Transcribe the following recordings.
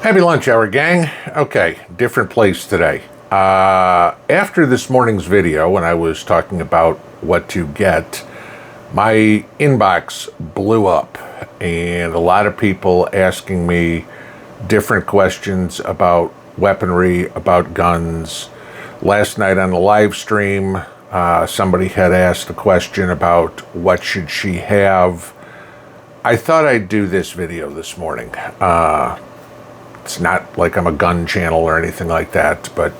Happy lunch hour, gang. Okay, different place today. After this morning's video, when I was talking about what to get, my inbox blew up, and a lot of people asking me different questions about weaponry, about guns. Last night on the live stream, somebody had asked a question about what should she have. I thought I'd do this video this morning. It's not like I'm a gun channel or anything like that, but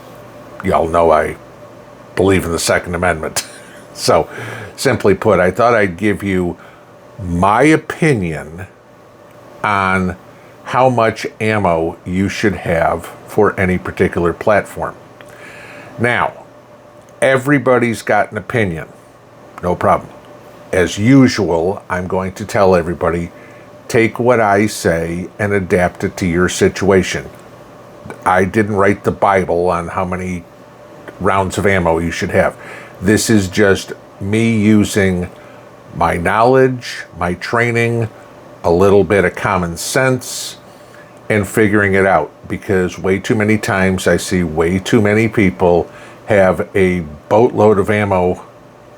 y'all know I believe in the Second Amendment. So, simply put, I thought I'd give you my opinion on how much ammo you should have for any particular platform. Now, everybody's got an opinion. No problem. As usual, I'm going to tell everybody, take what I say and adapt it to your situation. I didn't write the Bible on how many rounds of ammo you should have. This is just me using my knowledge, my training, a little bit of common sense, and figuring it out. Because way too many times I see way too many people have a boatload of ammo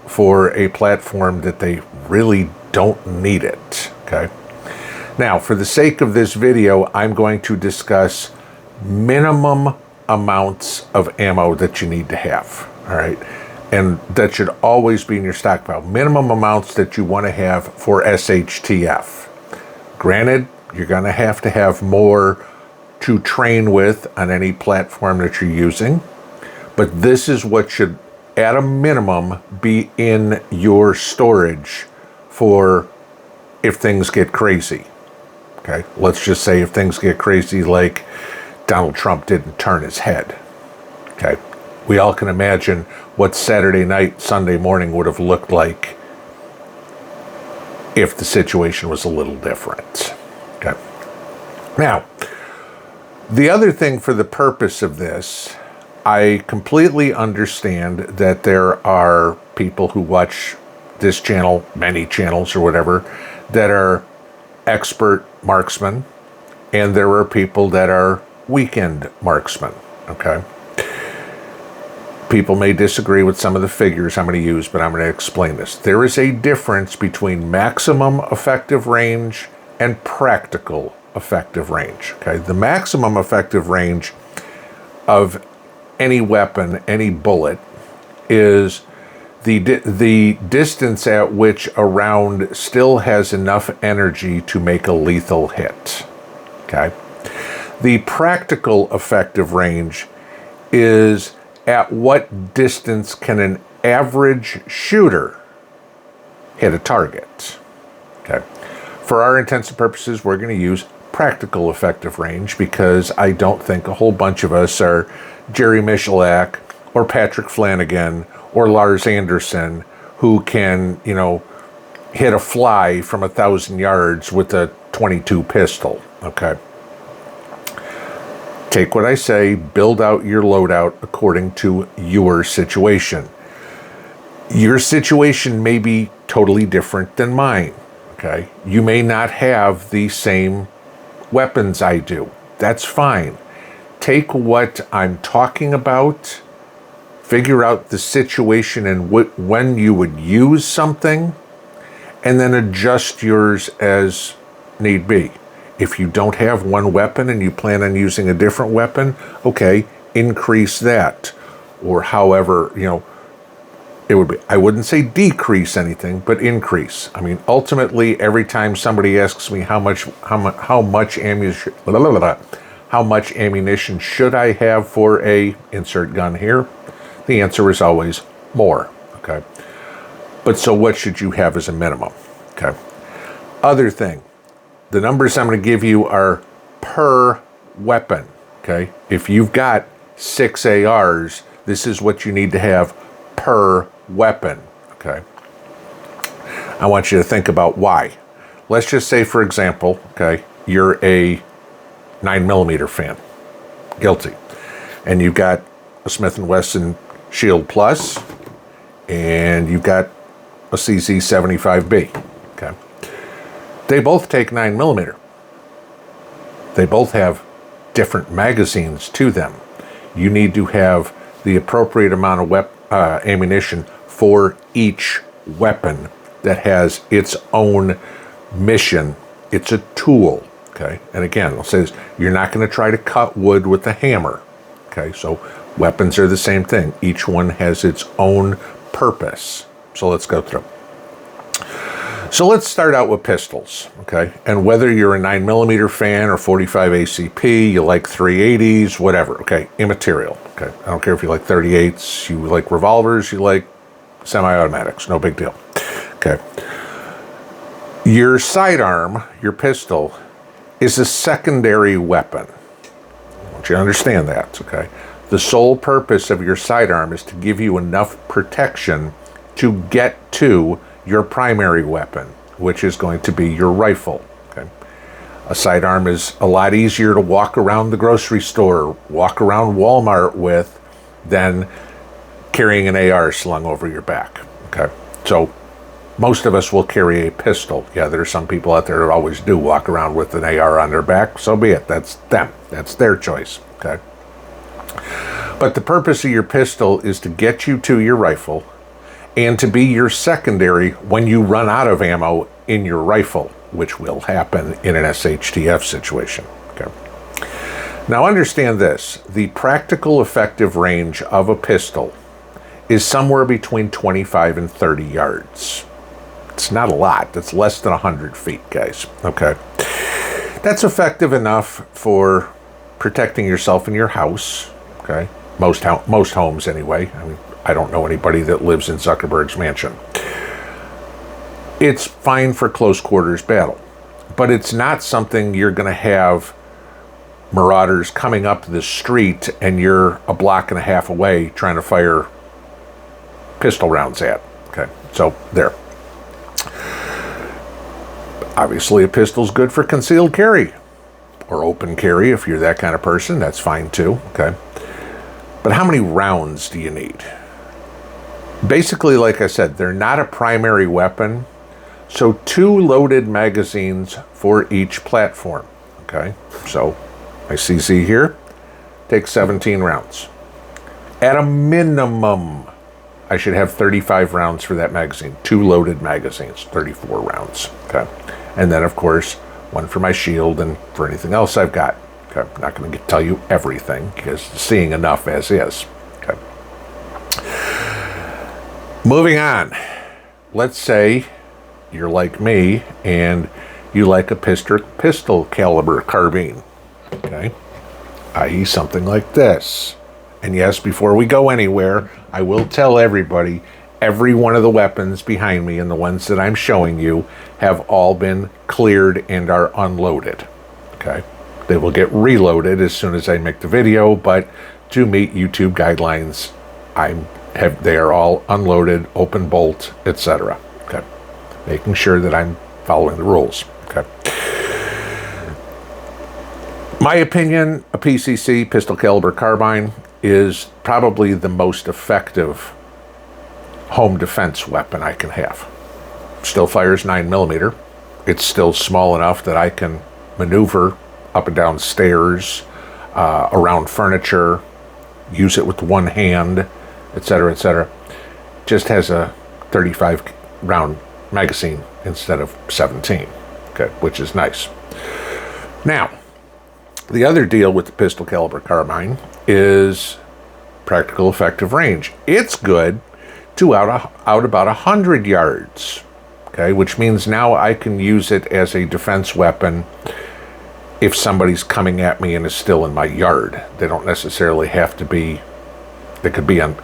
for a platform that they really don't need it, okay? Now, for the sake of this video, I'm going to discuss minimum amounts of ammo that you need to have, all right? And that should always be in your stockpile. Minimum amounts that you want to have for SHTF. Granted, you're going to have more to train with on any platform that you're using, but this is what should, at a minimum, be in your storage for if things get crazy. Okay, let's just say if things get crazy like Donald Trump didn't turn his head. Okay, we all can imagine what Saturday night, Sunday morning would have looked like if the situation was a little different. Okay, now, the other thing for the purpose of this, I completely understand that there are people who watch this channel, many channels or whatever, that are expert marksmen, and there are people that are weekend marksmen, okay? People may disagree with some of the figures I'm going to use, but I'm going to explain this. There is a difference between maximum effective range and practical effective range, okay? The maximum effective range of any weapon, any bullet, is the distance at which a round still has enough energy to make a lethal hit, okay? The practical effective range is at what distance can an average shooter hit a target, okay? For our intents and purposes, we're going to use practical effective range because I don't think a whole bunch of us are Jerry Michalak or Patrick Flanagan or Lars Anderson, who can, you know, hit a fly from 1,000 yards with a .22 pistol, okay? Take what I say, build out your loadout according to your situation. Your situation may be totally different than mine, okay? You may not have the same weapons I do. That's fine. Take what I'm talking about, figure out the situation and when you would use something, and then adjust yours as need be. If you don't have one weapon and you plan on using a different weapon, okay, increase that. Or however, you know, it would be. I wouldn't say decrease anything, but increase. I mean, ultimately, every time somebody asks me how much ammunition should I have for a insert gun here, the answer is always more, okay? But so what should you have as a minimum, okay? Other thing, the numbers I'm going to give you are per weapon, okay? If you've got 6 ARs, this is what you need to have per weapon, okay? I want you to think about why. Let's just say, for example, okay, you're a 9mm fan, guilty, and you've got a Smith & Wesson Shield Plus, and you've got a CZ75B, okay? They both take 9mm. They both have different magazines to them. You need to have the appropriate amount of ammunition for each weapon that has its own mission. It's a tool, okay? And again, I'll say this, you're not going to try to cut wood with a hammer, okay? So weapons are the same thing. Each one has its own purpose. So let's go through. So let's start out with pistols, okay? And whether you're a 9mm fan or 45 ACP, you like 380s, whatever, okay? Immaterial, okay? I don't care if you like 38s, you like revolvers, you like semi-automatics, no big deal, okay? Your sidearm, your pistol, is a secondary weapon. I want you to understand that, okay? The sole purpose of your sidearm is to give you enough protection to get to your primary weapon, which is going to be your rifle, okay? A sidearm is a lot easier to walk around the grocery store, walk around Walmart with, than carrying an AR slung over your back, okay? So most of us will carry a pistol. Yeah, there are some people out there that always do walk around with an AR on their back. So be it. That's them. That's their choice, okay? But the purpose of your pistol is to get you to your rifle and to be your secondary when you run out of ammo in your rifle, which will happen in an SHTF situation, okay? Now understand this, the practical effective range of a pistol is somewhere between 25 and 30 yards. It's not a lot, that's less than 100 feet, guys, okay? That's effective enough for protecting yourself in your house, okay? Most homes anyway. I mean, I don't know anybody that lives in Zuckerberg's mansion. It's fine for close quarters battle, but it's not something you're going to have marauders coming up the street and you're a block and a half away trying to fire pistol rounds at. Okay, so there. Obviously, a pistol's good for concealed carry or open carry. If you're that kind of person, that's fine too. Okay, but how many rounds do you need? Basically, like I said, they're not a primary weapon, so 2 loaded magazines for each platform, okay? So my CZ here takes 17 rounds. At a minimum, I should have 35 rounds for that magazine. 2 loaded magazines, 34 rounds, okay? And then, of course, one for my shield and for anything else I've got. Okay, I'm not going to tell you everything because seeing enough as is, okay? Moving on, let's say you're like me and you like a pistol caliber carbine, okay? I.e. something like this. And yes, before we go anywhere, I will tell everybody, every one of the weapons behind me and the ones that I'm showing you have all been cleared and are unloaded, okay? They will get reloaded as soon as I make the video, but to meet YouTube guidelines, they are all unloaded, open bolt, etc. Okay, making sure that I'm following the rules. Okay. My opinion, a PCC, pistol caliber carbine, is probably the most effective home defense weapon I can have. Still fires 9mm. It's still small enough that I can maneuver up and down stairs, around furniture, use it with one hand, etc., etc. Just has a 35 round magazine instead of 17, okay, which is nice. Now, the other deal with the pistol caliber carbine is practical effective range. It's good to out about 100 yards, okay, which means now I can use it as a defense weapon if somebody's coming at me and is still in my yard. They don't necessarily have to be, they could be on,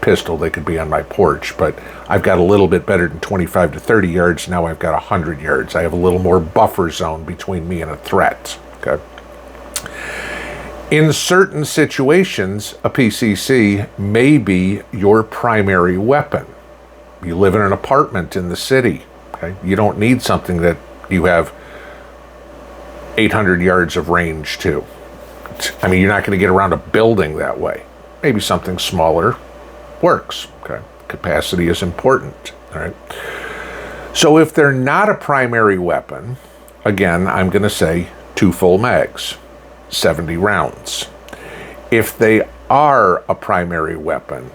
pistol, they could be on my porch, but I've got a little bit better than 25 to 30 yards. Now I've got 100 yards. I have a little more buffer zone between me and a threat, okay? In certain situations, a PCC may be your primary weapon. You live in an apartment in the city, okay? You don't need something that you have 800 yards of range to. You're not going to get around a building that way. Maybe something smaller works, okay? Capacity is important, all right? So if they're not a primary weapon, again, I'm going to say 2 full mags. 70 rounds. If they are a primary weapon,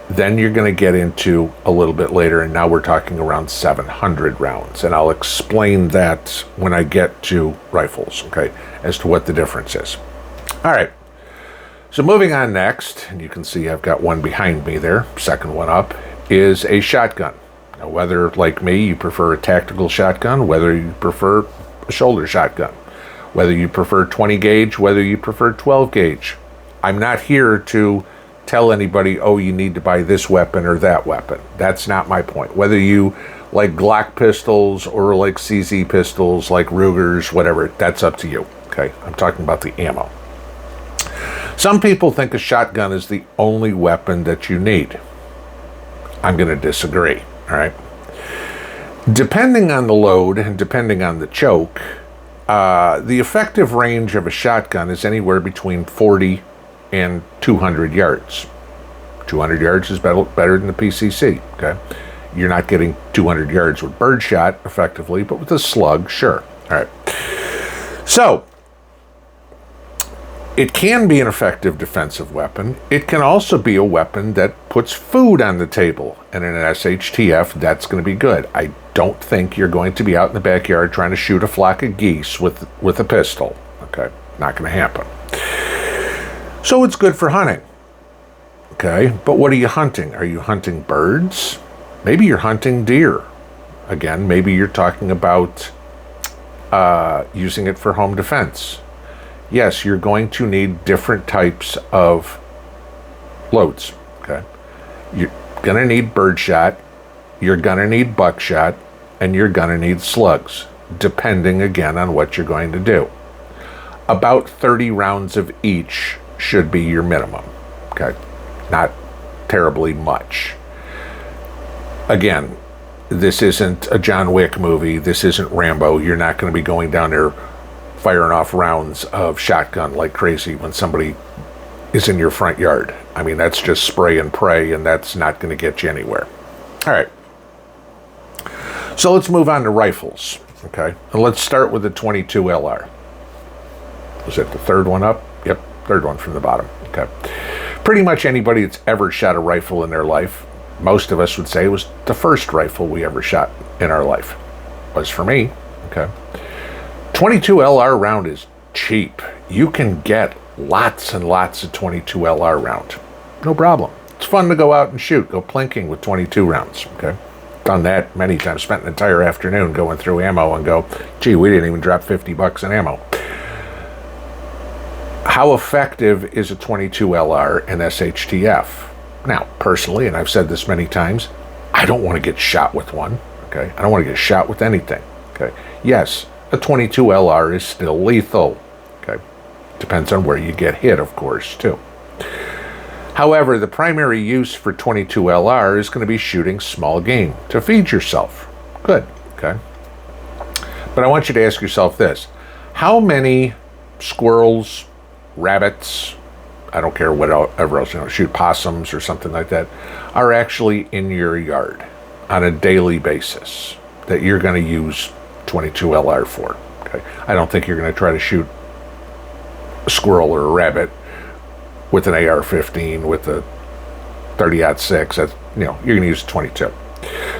then you're going to get into a little bit later, and now we're talking around 700 rounds. And I'll explain that when I get to rifles, okay, as to what the difference is. All right. So moving on next, and you can see I've got one behind me there, second one up, is a shotgun. Now, whether, like me, you prefer a tactical shotgun, whether you prefer a shoulder shotgun, whether you prefer 20 gauge, whether you prefer 12 gauge, I'm not here to tell anybody, oh, you need to buy this weapon or that weapon. That's not my point. Whether you like Glock pistols or like CZ pistols, like Rugers, whatever, that's up to you, okay? I'm talking about the ammo. Some people think a shotgun is the only weapon that you need. I'm going to disagree, all right? Depending on the load and depending on the choke, the effective range of a shotgun is anywhere between 40 and 200 yards. 200 yards is better than the PCC, okay? You're not getting 200 yards with birdshot effectively, but with a slug, sure. All right. So, it can be an effective defensive weapon. It can also be a weapon that puts food on the table. And in an SHTF, that's going to be good. I don't think you're going to be out in the backyard trying to shoot a flock of geese with a pistol, okay? Not going to happen. So it's good for hunting, okay? But what are you hunting? Are you hunting birds? Maybe you're hunting deer. Again, maybe you're talking about using it for home defense. Yes, you're going to need different types of loads, okay? You're going to need birdshot, you're going to need buckshot, and you're going to need slugs, depending, again, on what you're going to do. About 30 rounds of each should be your minimum, okay? Not terribly much. Again, this isn't a John Wick movie. This isn't Rambo. You're not going to be going down there firing off rounds of shotgun like crazy when somebody is in your front yard. I mean, that's just spray and pray, and that's not going to get you anywhere. All right. So let's move on to rifles, okay? And let's start with the 22 LR. Was it the third one up? Yep, third one from the bottom, okay. Pretty much anybody that's ever shot a rifle in their life, most of us would say it was the first rifle we ever shot in our life. Was for me, okay. 22 LR round is cheap. You can get lots and lots of 22 LR round. No problem. It's fun to go out and shoot, go plinking with 22 rounds, okay. Done that many times, spent an entire afternoon going through ammo and go, gee, we didn't even drop 50 bucks in ammo. How effective is a 22 LR in SHTF? Now, personally, and I've said this many times, I don't want to get shot with one, okay? I don't want to get shot with anything, okay? Yes, a 22 LR is still lethal, okay? Depends on where you get hit, of course, too. However, the primary use for 22 LR is going to be shooting small game to feed yourself. Good, okay? But I want you to ask yourself this. How many squirrels, rabbits, I don't care whatever else, shoot possums or something like that, are actually in your yard on a daily basis that you're going to use 22 LR for, okay? I don't think you're going to try to shoot a squirrel or a rabbit with an AR-15, with a 30-06, that's, you're going to use 22.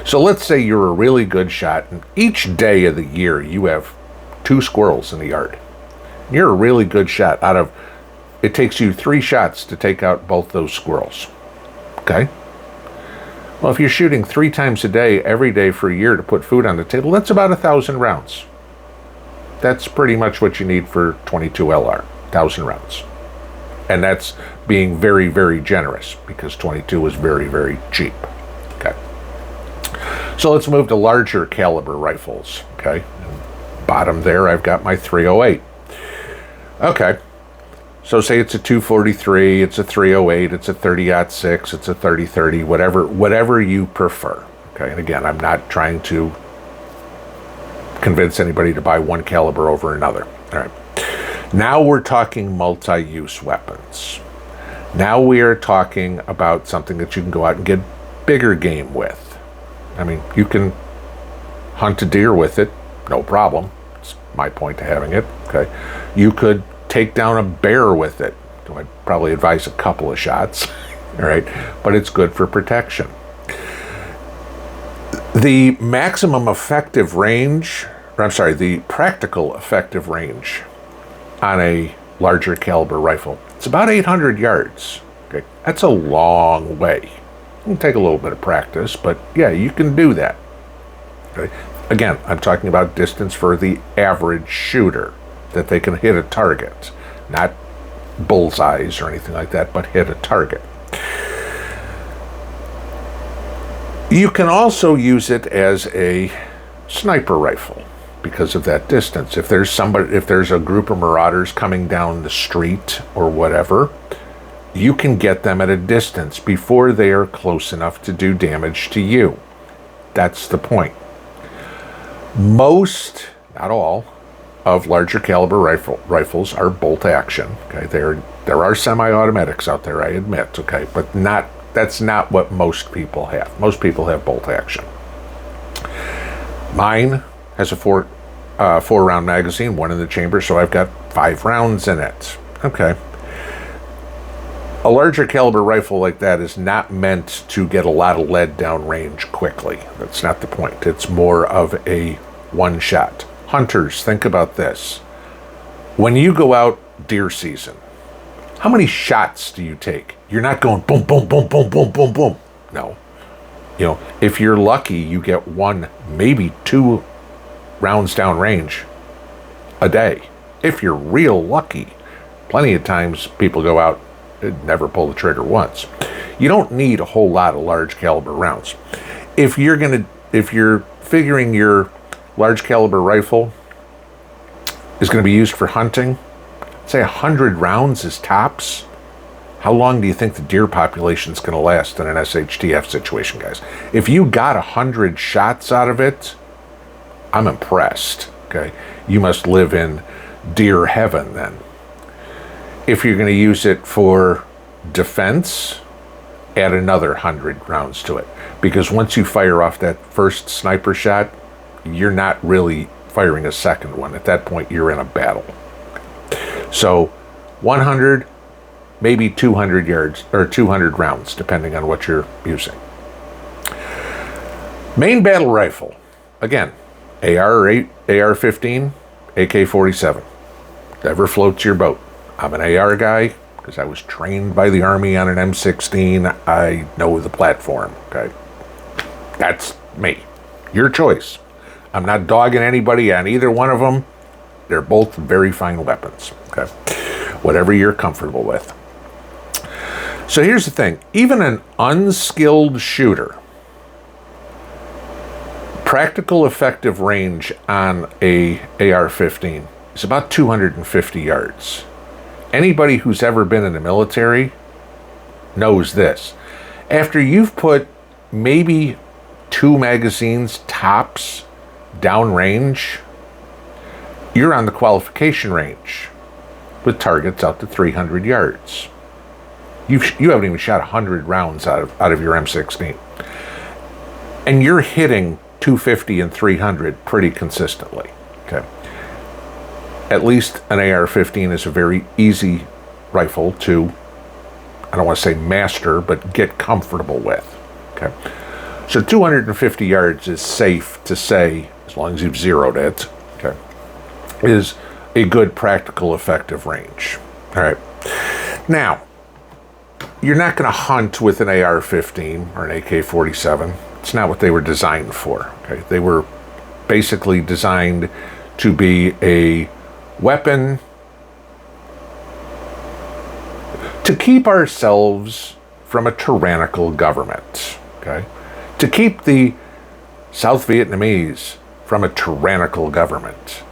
So let's say you're a really good shot, and each day of the year you have 2 squirrels in the yard. You're a really good shot. It takes you 3 shots to take out both those squirrels, okay? Well, if you're shooting 3 times a day, every day for a year to put food on the table, that's about 1,000 rounds. That's pretty much what you need for 22 LR, 1,000 rounds. And that's being very, very generous because 22 is very, very cheap. Okay. So let's move to larger caliber rifles. Okay. Bottom there, I've got my 308. Okay. So say it's a 243, it's a 308, it's a 30-06, it's a 30-30, whatever you prefer. Okay. And again, I'm not trying to convince anybody to buy one caliber over another. All right. Now we're talking multi-use weapons. Now we are talking about something that you can go out and get bigger game with. I mean, you can hunt a deer with it, no problem. It's my point to having it, okay? You could take down a bear with it. So I'd probably advise a couple of shots, all right? But it's good for protection. The maximum effective range, or I'm sorry, the practical effective range on a larger caliber rifle, it's about 800 yards. Okay, that's a long way. It can take a little bit of practice, but yeah, you can do that. Okay. Again, I'm talking about distance for the average shooter, that they can hit a target, not bullseyes or anything like that, but hit a target. You can also use it as a sniper rifle because of that distance. If there's a group of marauders coming down the street or whatever, you can get them at a distance before they are close enough to do damage to you. That's the point. Most, not all, of larger caliber rifles are bolt action. Okay, there are semi-automatics out there, I admit. Okay, but that's not what most people have. Most people have bolt action. Mine has a four round magazine, one in the chamber, so I've got 5 rounds in it. Okay. A larger caliber rifle like that is not meant to get a lot of lead down range quickly. That's not the point. It's more of a one shot. Hunters, think about this. When you go out deer season, how many shots do you take? You're not going boom, boom, boom, boom, boom, boom, boom. No. You know, if you're lucky, you get 1, maybe 2 rounds down range a day. If you're real lucky. Plenty of times people go out and never pull the trigger once. You don't need a whole lot of large caliber rounds. If you're figuring your large caliber rifle is going to be used for hunting, say 100 rounds is tops. How long do you think the deer population is going to last in an SHTF situation, guys? If you got 100 shots out of it, I'm impressed. Okay, you must live in deer heaven then. If you're going to use it for defense, add another 100 rounds to it. Because once you fire off that first sniper shot, you're not really firing a second one. At that point, you're in a battle. So 100, maybe 200 yards or 200 rounds, depending on what you're using. Main battle rifle, again, AR-8, AR-15, AK-47. Whatever floats your boat. I'm an AR guy because I was trained by the Army on an M16. I know the platform, okay? That's me. Your choice. I'm not dogging anybody on either one of them. They're both very fine weapons, okay? Whatever you're comfortable with. So here's the thing. Even an unskilled shooter, practical effective range on a AR-15 is about 250 yards. Anybody who's ever been in the military knows this. After you've put maybe 2 magazines tops downrange, you're on the qualification range with targets out to 300 yards. You haven't even shot 100 rounds out of your M16. And you're hitting 250 and 300 pretty consistently. Okay. At least an AR-15 is a very easy rifle to, I don't want to say master, but get comfortable with. Okay. So 250 yards is safe to say, as long as you've zeroed it, okay, is a good practical effective range. All right. Now, you're not going to hunt with an AR-15 or an AK-47. It's not what they were designed for. Okay. They were basically designed to be a weapon to keep ourselves from a tyrannical government, okay? To keep the South Vietnamese from a tyrannical government.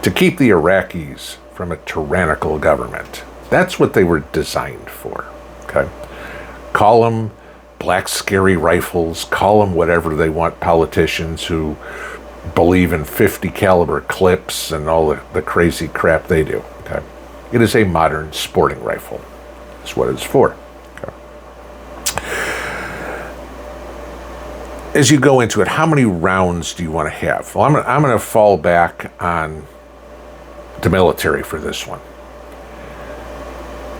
To keep the Iraqis from a tyrannical government. That's what they were designed for, okay? Call them black scary rifles, call them whatever they want, politicians who believe in 50 caliber clips and all the crazy crap they do. Okay, it is a modern sporting rifle. That's what it's for. Okay. As you go into it, how many rounds do you want to have? Well, I'm going to fall back on the military for this one.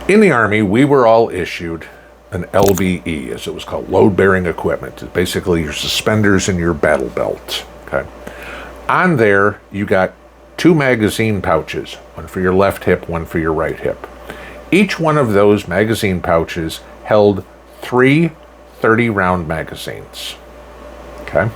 In the Army, we were all issued an LBE, as it was called, load-bearing equipment. It's basically your suspenders and your battle belt. Okay. On there, you got 2 magazine pouches, one for your left hip, one for your right hip. Each one of those magazine pouches held 3 30-round magazines. Okay.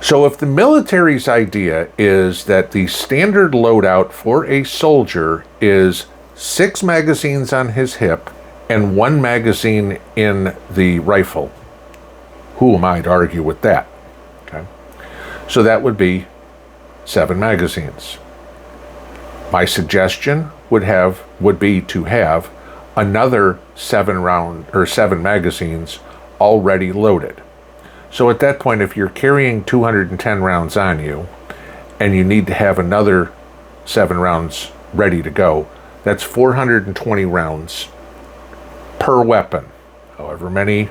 So if the military's idea is that the standard loadout for a soldier is 6 magazines on his hip and 1 magazine in the rifle, who am I to argue with that? Okay. So that would be 7 magazines. My suggestion would be to have another 7 magazines already loaded. So at that point, if you're carrying 210 rounds on you and you need to have another 7 rounds ready to go, that's 420 rounds per weapon. However many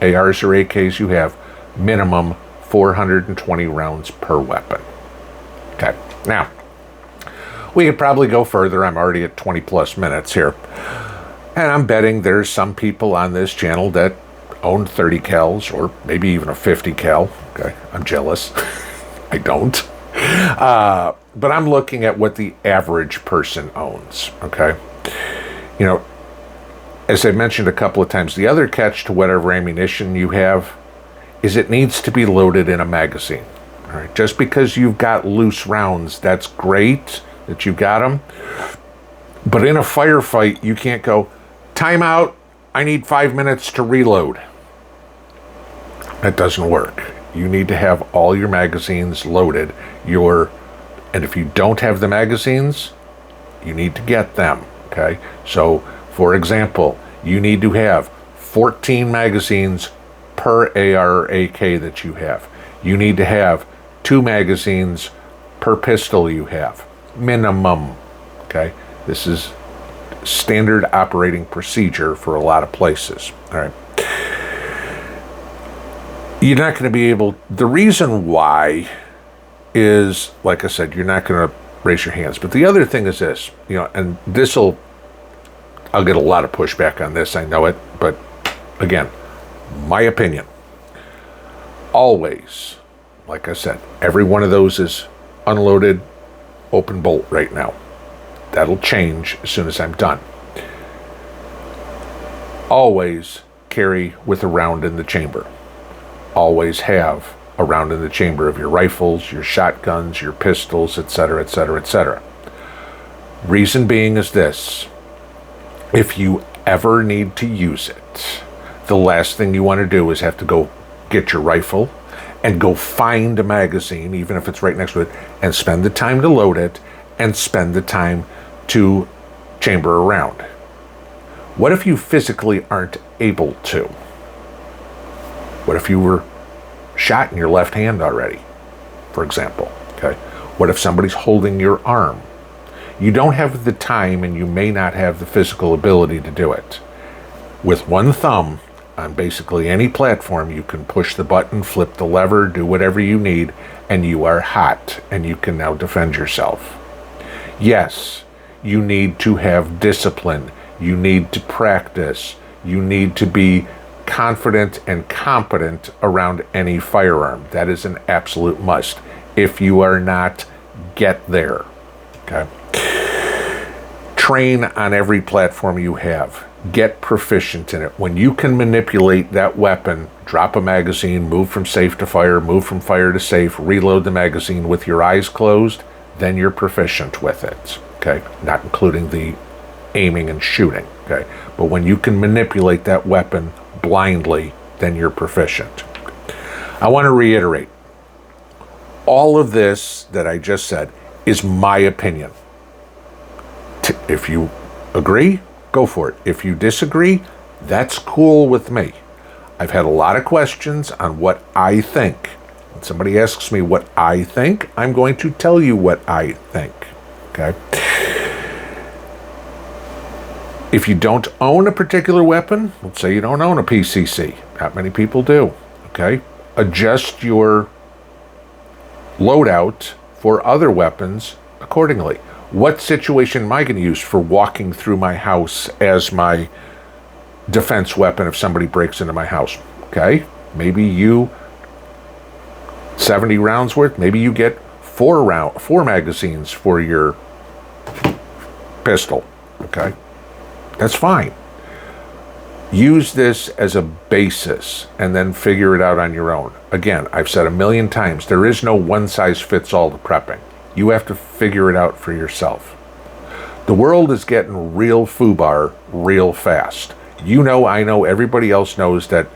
ARs or AKs you have, minimum 420 rounds per weapon. Okay, now, we could probably go further. I'm already at 20 plus minutes here. And I'm betting there's some people on this channel that own 30 cals or maybe even a 50 cal. Okay, I'm jealous. I don't. But I'm looking at what the average person owns. Okay, you know, as I mentioned a couple of times, the other catch to whatever ammunition you have is it needs to be loaded in a magazine. All right, just because you've got loose rounds, that's great that you got them. But in a firefight, you can't go, time out, I need 5 minutes to reload. That doesn't work. You need to have all your magazines loaded. And if you don't have the magazines, you need to get them, okay? So, for example, you need to have 14 magazines per AR or AK that you have. You need to have 2 magazines per pistol you have. Minimum, okay? This is standard operating procedure for a lot of places, all right? You're not going to be able, the reason why is, like I said, you're not going to raise your hands. But the other thing is this, you know, and I'll get a lot of pushback on this, I know it, but again, my opinion. Always, like I said, every one of those is unloaded, open bolt right now. That'll change as soon as I'm done. Always carry with a round in the chamber. Always have a round in the chamber of your rifles, your shotguns, your pistols, etc., etc., etc. Reason being is this: if you ever need to use it, the last thing you want to do is have to go get your rifle and go find a magazine, even if it's right next to it, and spend the time to load it and spend the time to chamber a round. What if you physically aren't able to? What if you were shot in your left hand already, for example? Okay. What if somebody's holding your arm? You don't have the time and you may not have the physical ability to do it. With one thumb, on basically any platform, you can push the button, flip the lever, do whatever you need, and you are hot, and you can now defend yourself. Yes, you need to have discipline. You need to practice. You need to be confident and competent around any firearm. That is an absolute must. If you are not, get there. Okay. Train on every platform you have. Get proficient in it. When you can manipulate that weapon, drop a magazine, move from safe to fire, move from fire to safe, reload the magazine with your eyes closed, then you're proficient with it. Okay. Not including the aiming and shooting. Okay. But when you can manipulate that weapon blindly, then you're proficient. I want to reiterate, all of this that I just said is my opinion. If you agree, go for it. If you disagree, that's cool with me. I've had a lot of questions on what I think. When somebody asks me what I think, I'm going to tell you what I think. Okay? If you don't own a particular weapon, let's say you don't own a PCC. Not many people do. Okay? Adjust your loadout for other weapons accordingly. What situation am I going to use for walking through my house as my defense weapon if somebody breaks into my house? Okay, maybe you 70 rounds worth, maybe you get four magazines for your pistol. Okay, that's fine. Use this as a basis and then figure it out on your own. Again, I've said a million times, there is no one size fits all to prepping. You have to figure it out for yourself. The world is getting real FUBAR real fast. You know, I know, everybody else knows that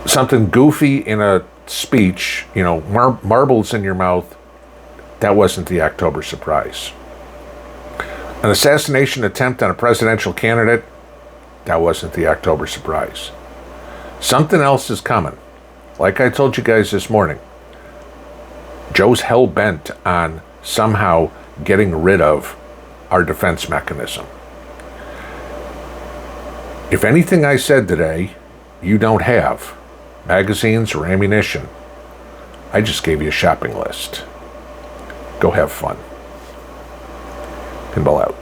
something goofy in a speech, you know, marbles in your mouth, that wasn't the October surprise. An assassination attempt on a presidential candidate, that wasn't the October surprise. Something else is coming. Like I told you guys this morning, Joe's hell-bent on somehow getting rid of our defense mechanism. If anything I said today you don't have, magazines or ammunition, I just gave you a shopping list. Go have fun. Pinball out.